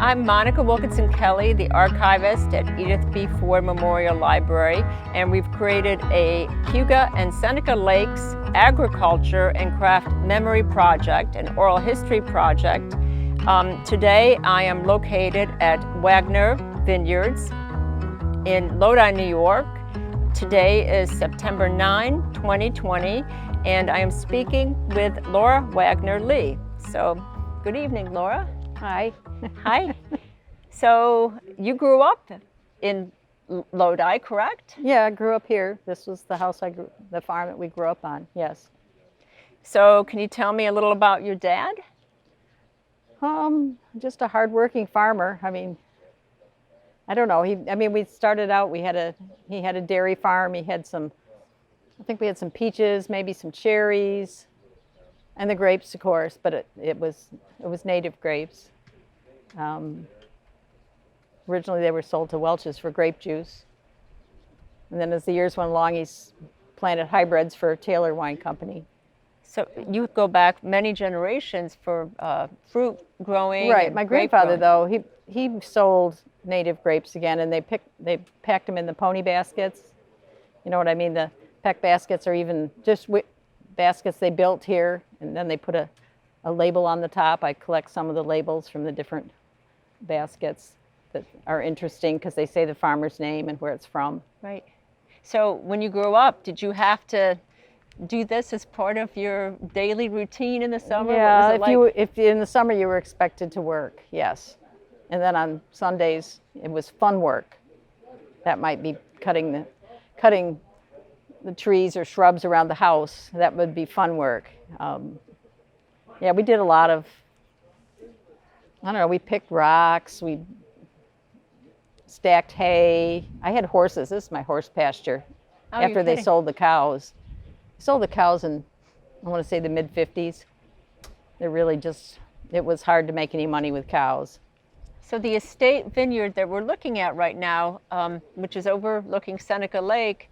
I'm Monica Wilkinson Kelly, the archivist at Edith B. Ford Memorial Library, and we've created a Cayuga and Seneca Lakes agriculture and craft memory project, an oral history project. Today I am located at Wagner Vineyards in Lodi, New York. Today is September 9, 2020, and I am speaking with Laura Wagner Lee. So, good evening, Laura. Hi. Hi. So you grew up in Lodi, correct? Yeah, I grew up here. This was the house the farm that we grew up on, yes. So can you tell me a little about your dad? Just a hardworking farmer. I mean, I don't know. We started out, he had a dairy farm. I think we had some peaches, maybe some cherries, and the grapes, of course, but it was native grapes. Originally they were sold to Welch's for grape juice. And then as the years went along, he's planted hybrids for Taylor Wine Company. So you go back many generations for fruit growing. Right. My grandfather, though, he sold native grapes again, and they packed them in the pony baskets. You know what I mean? The peck baskets are even just baskets they built here, and then they put a label on the top. I collect some of the labels from the different baskets that are interesting because they say the farmer's name and where it's from. Right. So when you grew up, did you have to do this as part of your daily routine in the summer? Yeah, if in the summer you were expected to work, yes. And then on Sundays it was fun work. That might be cutting the trees or shrubs around the house. That would be fun work. Yeah, we did a lot of, I don't know, we picked rocks, we stacked hay. I had horses. This is my horse pasture. After they sold the cows. Sold the cows in, I want to say, the mid-50s. They're really it was hard to make any money with cows. So the estate vineyard that we're looking at right now, which is overlooking Seneca Lake,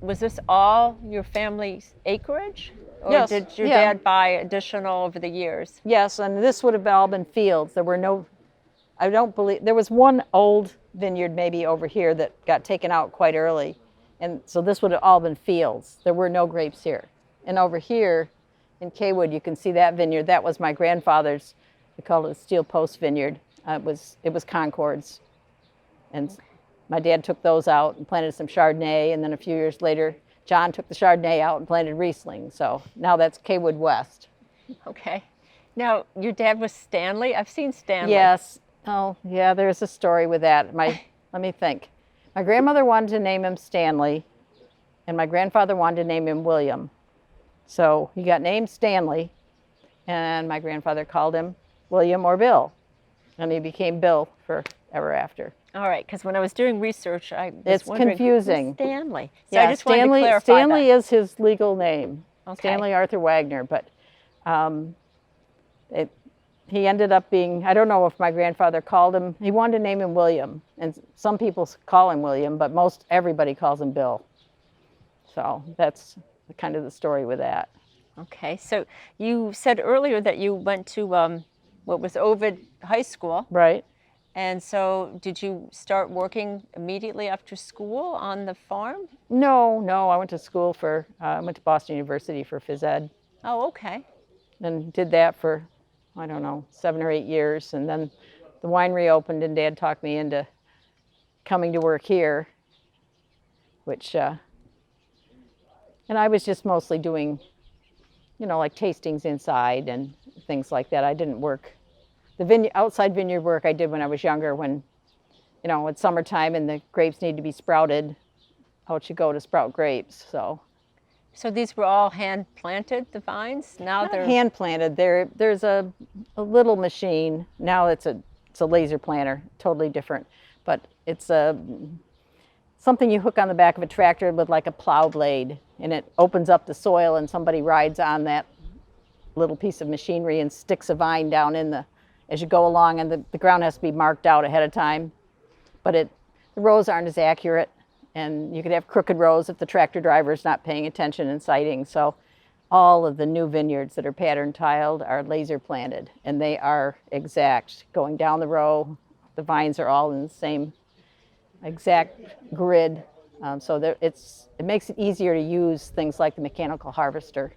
was this all your family's acreage? Or yes. Did your dad buy additional over the years? Yes, and this would have all been fields. There was one old vineyard maybe over here that got taken out quite early. And so this would have all been fields. There were no grapes here. And over here in Kaywood, you can see that vineyard. That was my grandfather's, we called it a steel post vineyard. It was Concords. And my dad took those out and planted some Chardonnay, and then a few years later, John took the Chardonnay out and planted Riesling. So now that's Kaywood West. Okay. Now, your dad was Stanley? I've seen Stanley. Yes. Oh, yeah, there's a story with that. Let me think. My grandmother wanted to name him Stanley, and my grandfather wanted to name him William. So he got named Stanley, and my grandfather called him William or Bill, and he became Bill forever after. All right, because when I was doing research, I was wondering, confusing. Who's Stanley? So yeah, I just wanted to clarify Stanley that. is his legal name. Okay. Stanley Arthur Wagner, but he ended up being, I don't know if my grandfather called him, he wanted to name him William, and some people call him William, but everybody calls him Bill. So that's kind of the story with that. Okay, so you said earlier that you went to what was Ovid High School. Right. And so did you start working immediately after school on the farm? No, I went to school I went to Boston University for phys ed. Oh, okay. And did that for, I don't know, 7 or 8 years. And then the winery opened and Dad talked me into coming to work here, which, and I was just mostly doing, like tastings inside and things like that. I didn't work. The outside vineyard work I did when I was younger, when, it's summertime and the grapes need to be sprouted, out you go to sprout grapes, So these were all hand planted, the vines? Now not they're hand planted. There's a little machine. Now it's a laser planter, totally different. But it's something you hook on the back of a tractor with like a plow blade, and it opens up the soil, and somebody rides on that little piece of machinery and sticks a vine down as you go along, and the ground has to be marked out ahead of time. But the rows aren't as accurate, and you could have crooked rows if the tractor driver is not paying attention and sighting. So all of the new vineyards that are pattern tiled are laser planted, and they are exact. Going down the row, the vines are all in the same exact grid. It makes it easier to use things like the mechanical harvester.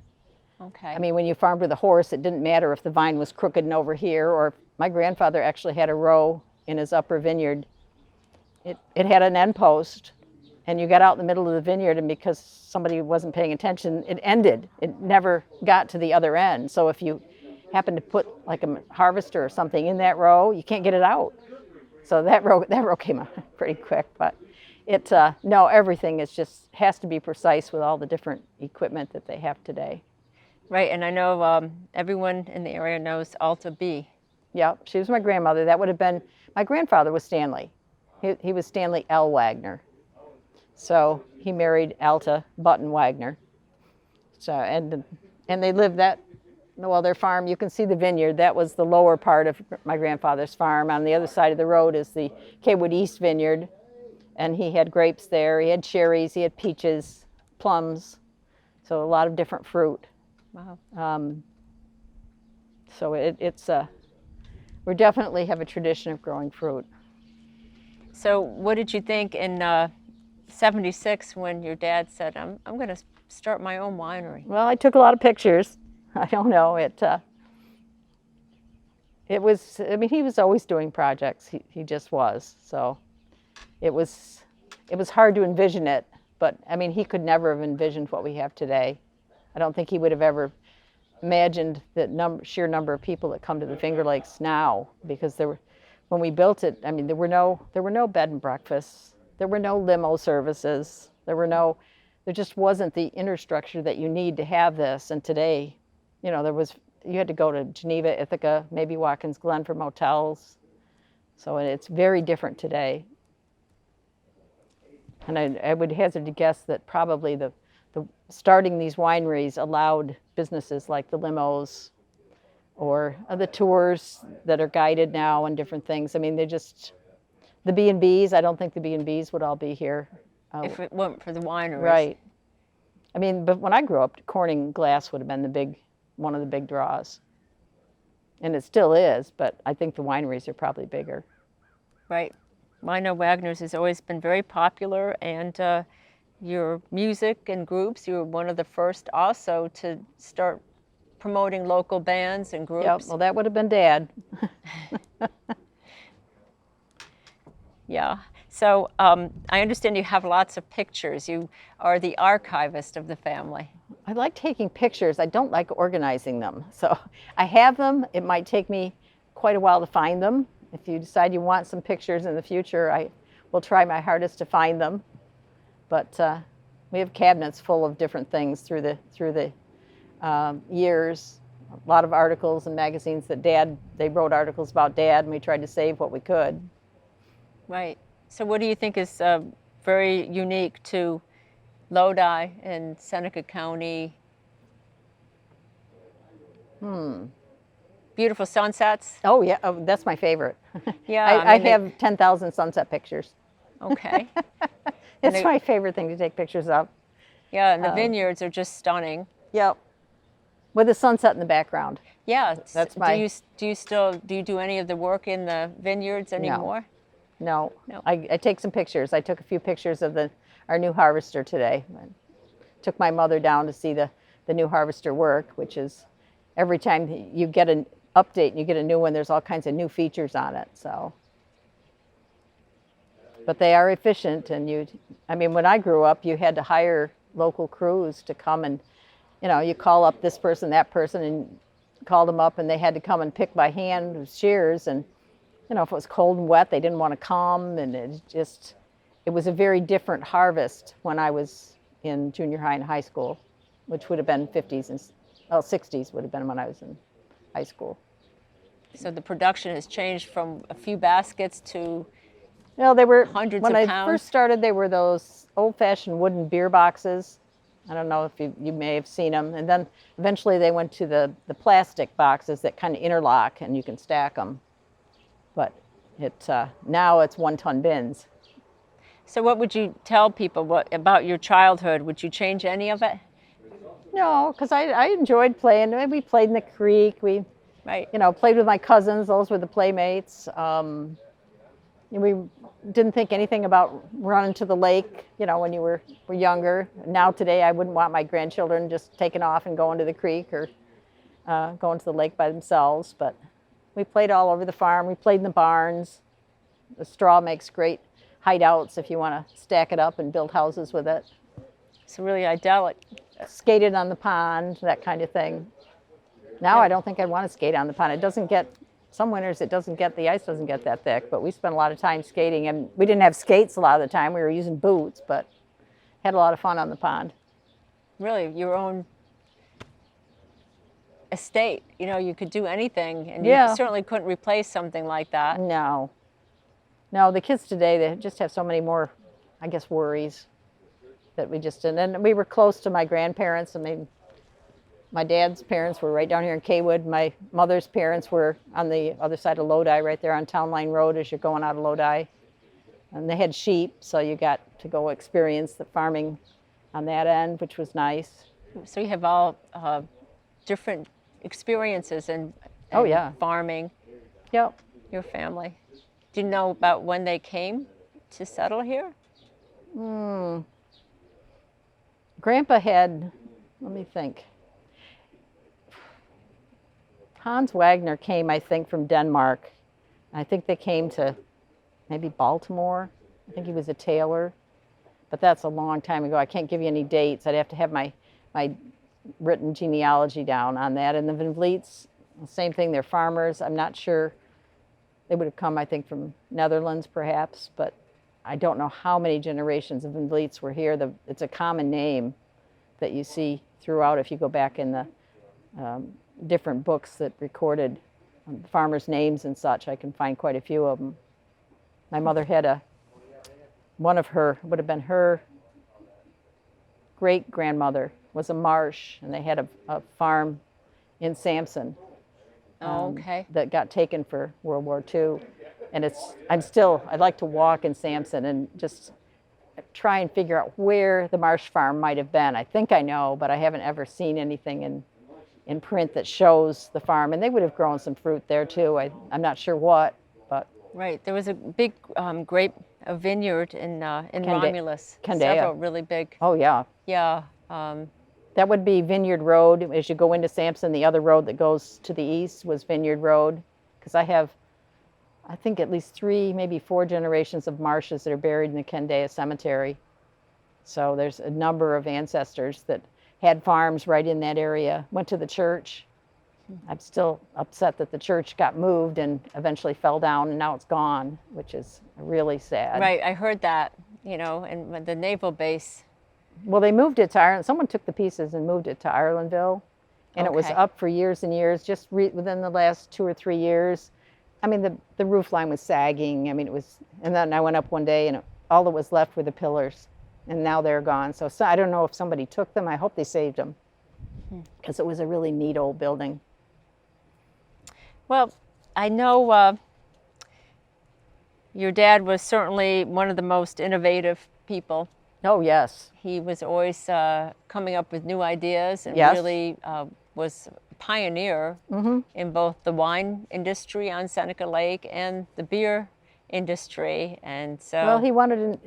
Okay. I mean, when you farmed with a horse, it didn't matter if the vine was crooked and over here, or my grandfather actually had a row in his upper vineyard. It had an end post, and you got out in the middle of the vineyard, and because somebody wasn't paying attention, it ended. It never got to the other end. So if you happen to put like a harvester or something in that row, you can't get it out. So that row came out pretty quick, but no, everything has to be precise with all the different equipment that they have today. Right, and I know everyone in the area knows Alta B. Yeah, she was my grandmother. That would have been, my grandfather was Stanley. He was Stanley L. Wagner. So he married Alta Button Wagner. So, and they lived their farm, you can see the vineyard. That was the lower part of my grandfather's farm. On the other side of the road is the Kaywood East Vineyard. And he had grapes there, he had cherries, he had peaches, plums. So a lot of different fruit. Wow. So we definitely have a tradition of growing fruit. So what did you think in '76 when your dad said, I'm going to start my own winery? Well, I took a lot of pictures. I don't know, it was, I mean, he was always doing projects. He just was. So it was hard to envision it, but I mean, he could never have envisioned what we have today. I don't think he would have ever imagined the sheer number of people that come to the Finger Lakes now, because when we built it, I mean, there were no bed and breakfasts, there were no limo services, there just wasn't the infrastructure that you need to have this. And today, you know, you had to go to Geneva, Ithaca, maybe Watkins Glen for motels. So it's very different today. And I would hazard to guess that probably the starting these wineries allowed businesses like the limos or the tours that are guided now and different things. I mean, the B&Bs, I don't think the B&Bs would all be here. If it weren't for the wineries. Right. I mean, but when I grew up, Corning glass would have been one of the big draws. And it still is, but I think the wineries are probably bigger. Right. Well, I know Wagner's has always been very popular, and your music and groups, you were one of the first also to start promoting local bands and groups. Yep, well, that would have been Dad. Yeah. So I understand you have lots of pictures. You are the archivist of the family. I like taking pictures. I don't like organizing them. So I have them. It might take me quite a while to find them. If you decide you want some pictures in the future, I will try my hardest to find them. But we have cabinets full of different things through the years. A lot of articles and magazines that they wrote articles about Dad, and we tried to save what we could. Right. So what do you think is very unique to Lodi and Seneca County? Beautiful sunsets. Oh yeah, that's my favorite. Yeah, I have 10,000 sunset pictures. Okay. It's my favorite thing to take pictures of. Yeah, and the vineyards are just stunning. Yep. With the sunset in the background. Yeah. That's my. Do you do any of the work in the vineyards anymore? No. I take some pictures. I took a few pictures of our new harvester today. I took my mother down to see the new harvester work, which is every time you get an update and you get a new one, there's all kinds of new features on it. So, but they are efficient, and I mean, when I grew up, you had to hire local crews to come and, you know, you call up this person, that person, and called them up, and they had to come and pick by hand with shears. And you know, if it was cold and wet, they didn't want to come, and it was a very different harvest when I was in junior high and high school, which would have been 50s and 60s would have been when I was in high school. So the production has changed from a few baskets to they were hundreds when of I pounds. first started, they were those old-fashioned wooden beer boxes. I don't know if you may have seen them. And then eventually they went to the plastic boxes that kind of interlock and you can stack them. But now it's 1-ton bins. So what would you tell people about your childhood? Would you change any of it? No, because I enjoyed playing. We played in the creek. We, Right. played with my cousins. Those were the playmates. We didn't think anything about running to the lake, when you were younger. Now today, I wouldn't want my grandchildren just taking off and going to the creek or going to the lake by themselves. But we played all over the farm. We played in the barns. The straw makes great hideouts if you want to stack it up and build houses with it. It's really idyllic. Skated on the pond, that kind of thing. Now I don't think I'd want to skate on the pond. It doesn't get, some winters the ice doesn't get that thick, but we spent a lot of time skating, and we didn't have skates a lot of the time. We were using boots, but had a lot of fun on the pond. Really, your own estate. You could do anything, and Yeah. you certainly couldn't replace something like that. No. No, the kids today, they just have so many more, I guess, worries that we just didn't. And we were close to my grandparents. I mean, my dad's parents were right down here in Kaywood. My mother's parents were on the other side of Lodi, right there on Town Line Road as you're going out of Lodi. And they had sheep, so you got to go experience the farming on that end, which was nice. So you have all different experiences in Oh, yeah. farming, Yep. your family. Do you know about when they came to settle here? Grandpa had, let me think. Hans Wagner came, I think, from Denmark. I think they came to maybe Baltimore. I think he was a tailor, but that's a long time ago. I can't give you any dates. I'd have to have my written genealogy down on that. And the Van Vliets, same thing, they're farmers. I'm not sure. They would have come, I think, from Netherlands perhaps, but I don't know how many generations of Van Vliets were here. It's a common name that you see throughout if you go back in the different books that recorded farmers' names and such. I can find quite a few of them. My mother had one of her, would have been her great-grandmother, was a Marsh, and they had a farm in Sampson. Okay. That got taken for World War II. And I'd like to walk in Sampson and just try and figure out where the Marsh farm might have been. I think I know, but I haven't ever seen anything in print that shows the farm. And they would have grown some fruit there too. I'm not sure what, but. Right, there was a big grape vineyard in Romulus. Candea. Several really big. Oh yeah. Yeah. That would be Vineyard Road. As you go into Sampson, the other road that goes to the east was Vineyard Road. Because I have, I think, at least 3, maybe 4 generations of Marshes that are buried in the Candea Cemetery. So there's a number of ancestors that had farms right in that area, went to the church. I'm still upset that the church got moved and eventually fell down, and now it's gone, which is really sad. Right, I heard that, and the naval base. Well, they moved it to Ireland. Someone took the pieces and moved it to Irelandville, and it was Okay. up for years and years. Just within the last 2 or 3 years, I mean, the roof line was sagging. I mean, it was. And then I went up one day, and all that was left were the pillars, and now they're gone. So I don't know if somebody took them. I hope they saved them, because it was a really neat old building. Well, I know your dad was certainly one of the most innovative people. Oh yes. He was always coming up with new ideas and Yes. really was a pioneer in both the wine industry on Seneca Lake and the beer industry. And so, Well, he wanted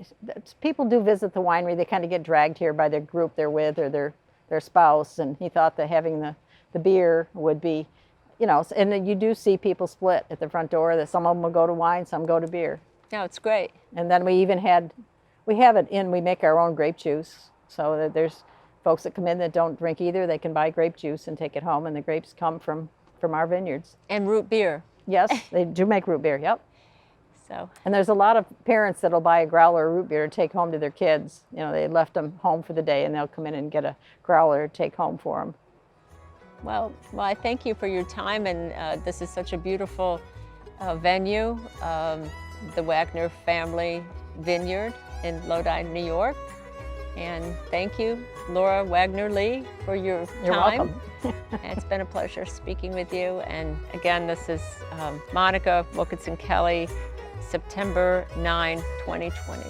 people do visit the winery. They kind of get dragged here by their group they're with or their spouse, and he thought that having the beer would be, and then you do see people split at the front door. That some of them will go to wine, some go to beer. no, it's great. And then we make our own grape juice. So that there's folks that come in that don't drink either. They can buy grape juice and take it home, and the grapes come from our vineyards. And root beer. Yes, they do make root beer. Yep. So, And there's a lot of parents that'll buy a growler of root beer to take home to their kids. They left them home for the day, and they'll come in and get a growler to take home for them. well, I thank you for your time, and this is such a beautiful venue, the Wagner family vineyard in Lodi, New York. And thank you, Laura Wagner-Lee, for your time. You're welcome. It's been a pleasure speaking with you. And again, this is Monica Wilkinson Kelly, September 9, 2020.